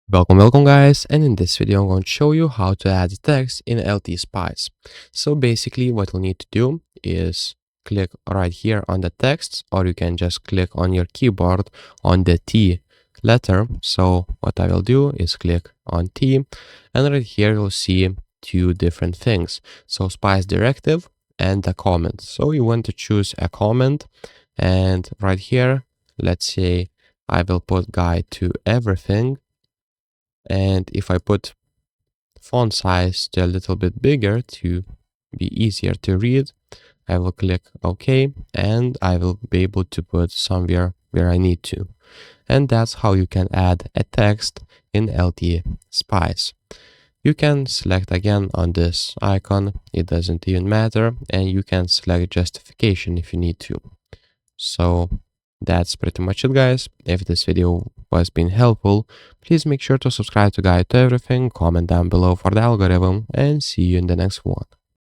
Welcome guys, and in this video I'm going to show you how to add text in LTspice. So basically what you'll need to do is click right here on the text, or you can just click on your keyboard on the T letter. So what I will do is click on T, and right here you'll see two different things. So spice directive and a comment. So you want to choose a comment, and right here, let's say I will put guide to everything. And if I put font size to a little bit bigger to be easier to read, I will click OK, and I will be able to put somewhere where I need to. And that's how you can add a text in LTspice. You can select again on this icon, it doesn't even matter, and you can select justification if you need to. So that's pretty much it, guys. If this video was been helpful, please make sure to subscribe to Guide to Everything, comment down below for the algorithm, and see you in the next one.